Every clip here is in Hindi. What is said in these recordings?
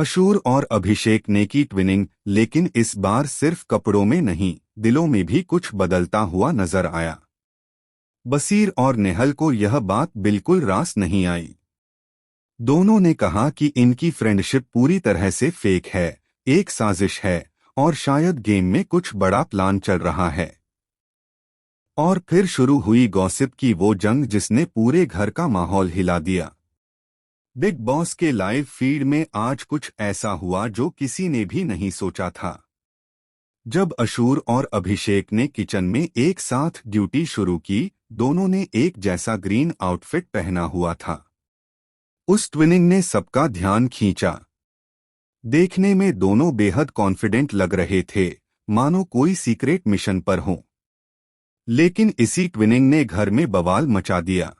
अशूर और अभिषेक ने की ट्विनिंग, लेकिन इस बार सिर्फ कपड़ों में नहीं, दिलों में भी कुछ बदलता हुआ नजर आया। बसीर और नेहल को यह बात बिल्कुल रास नहीं आई। दोनों ने कहा कि इनकी फ्रेंडशिप पूरी तरह से फेक है, एक साजिश है, और शायद गेम में कुछ बड़ा प्लान चल रहा है। और फिर शुरू हुई गॉसिप की वो जंग जिसने पूरे घर का माहौल हिला दिया। बिग बॉस के लाइव फीड में आज कुछ ऐसा हुआ जो किसी ने भी नहीं सोचा था। जब अशूर और अभिषेक ने किचन में एक साथ ड्यूटी शुरू की, दोनों ने एक जैसा ग्रीन आउटफिट पहना हुआ था। उस ट्विनिंग ने सबका ध्यान खींचा। देखने में दोनों बेहद कॉन्फिडेंट लग रहे थे, मानो कोई सीक्रेट मिशन पर हों। लेकिन इसी ट्विनिंग ने घर में बवाल मचा दिया।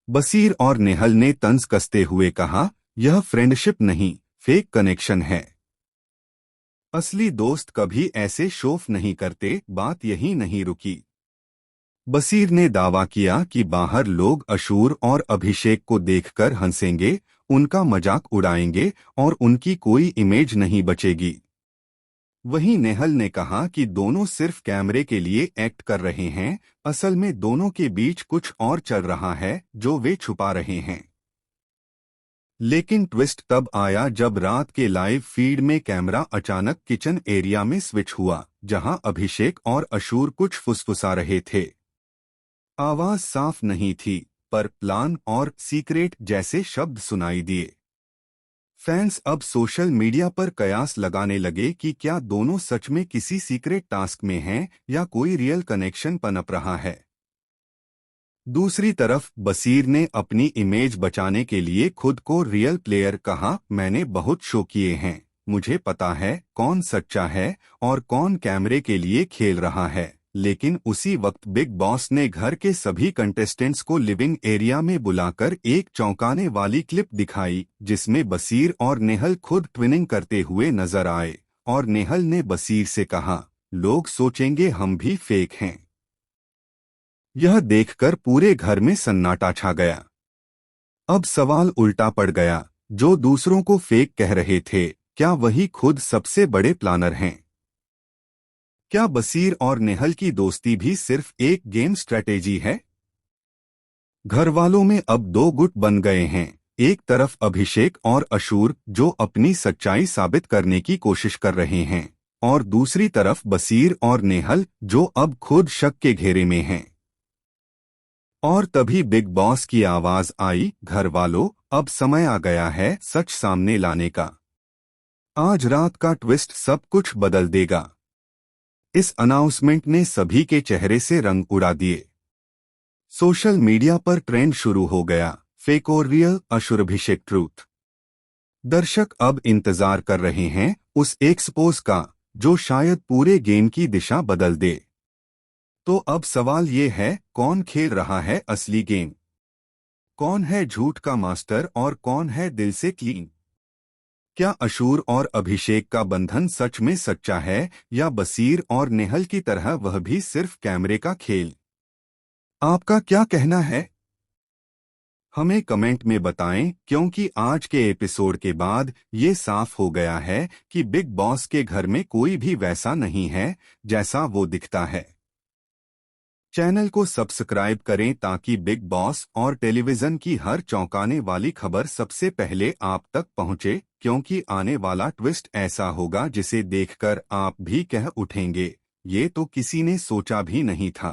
बसीर और नेहल ने तंज कसते हुए कहा, यह फ्रेंडशिप नहीं, फेक कनेक्शन है। असली दोस्त कभी ऐसे शोफ नहीं करते। बात यही नहीं रुकी। बसीर ने दावा किया कि बाहर लोग अशूर और अभिषेक को देखकर हंसेंगे, उनका मजाक उड़ाएंगे और उनकी कोई इमेज नहीं बचेगी। वहीं नेहल ने कहा कि दोनों सिर्फ कैमरे के लिए एक्ट कर रहे हैं, असल में दोनों के बीच कुछ और चल रहा है जो वे छुपा रहे हैं। लेकिन ट्विस्ट तब आया जब रात के लाइव फीड में कैमरा अचानक किचन एरिया में स्विच हुआ, जहां अभिषेक और अशूर कुछ फुसफुसा रहे थे। आवाज साफ नहीं थी, पर प्लान और सीक्रेट जैसे शब्द सुनाई दिए। फैंस अब सोशल मीडिया पर कयास लगाने लगे कि क्या दोनों सच में किसी सीक्रेट टास्क में हैं या कोई रियल कनेक्शन पनप रहा है। दूसरी तरफ बसीर ने अपनी इमेज बचाने के लिए खुद को रियल प्लेयर कहा, मैंने बहुत शो किए हैं, मुझे पता है कौन सच्चा है और कौन कैमरे के लिए खेल रहा है। लेकिन उसी वक्त बिग बॉस ने घर के सभी कंटेस्टेंट्स को लिविंग एरिया में बुलाकर एक चौंकाने वाली क्लिप दिखाई, जिसमें बसीर और नेहल खुद ट्विनिंग करते हुए नजर आए और नेहल ने बसीर से कहा, लोग सोचेंगे हम भी फेक हैं। यह देखकर पूरे घर में सन्नाटा छा गया। अब सवाल उल्टा पड़ गया, जो दूसरों को फेक कह रहे थे, क्या वही खुद सबसे बड़े प्लानर हैं? क्या बसीर और नेहल की दोस्ती भी सिर्फ एक गेम स्ट्रेटेजी है? घरवालों में अब दो गुट बन गए हैं, एक तरफ अभिषेक और अशूर जो अपनी सच्चाई साबित करने की कोशिश कर रहे हैं, और दूसरी तरफ बसीर और नेहल जो अब खुद शक के घेरे में हैं। और तभी बिग बॉस की आवाज आई, घरवालों, अब समय आ गया है सच सामने लाने का। आज रात का ट्विस्ट सब कुछ बदल देगा। इस अनाउंसमेंट ने सभी के चेहरे से रंग उड़ा दिए। सोशल मीडिया पर ट्रेंड शुरू हो गया, फेक और रियल, अशूर अभिषेक ट्रूथ। दर्शक अब इंतजार कर रहे हैं उस एक्सपोज का जो शायद पूरे गेम की दिशा बदल दे। तो अब सवाल ये है, कौन खेल रहा है असली गेम? कौन है झूठ का मास्टर और कौन है दिल से क्लीन? क्या अशूर और अभिषेक का बंधन सच में सच्चा है या बसीर और नेहल की तरह वह भी सिर्फ कैमरे का खेल? आपका क्या कहना है? हमें कमेंट में बताएं, क्योंकि आज के एपिसोड के बाद ये साफ हो गया है कि बिग बॉस के घर में कोई भी वैसा नहीं है जैसा वो दिखता है। चैनल को सब्सक्राइब करें ताकि बिग बॉस और टेलीविजन की हर चौंकाने वाली खबर सबसे पहले आप तक पहुंचे, क्योंकि आने वाला ट्विस्ट ऐसा होगा जिसे देखकर आप भी कह उठेंगे, ये तो किसी ने सोचा भी नहीं था।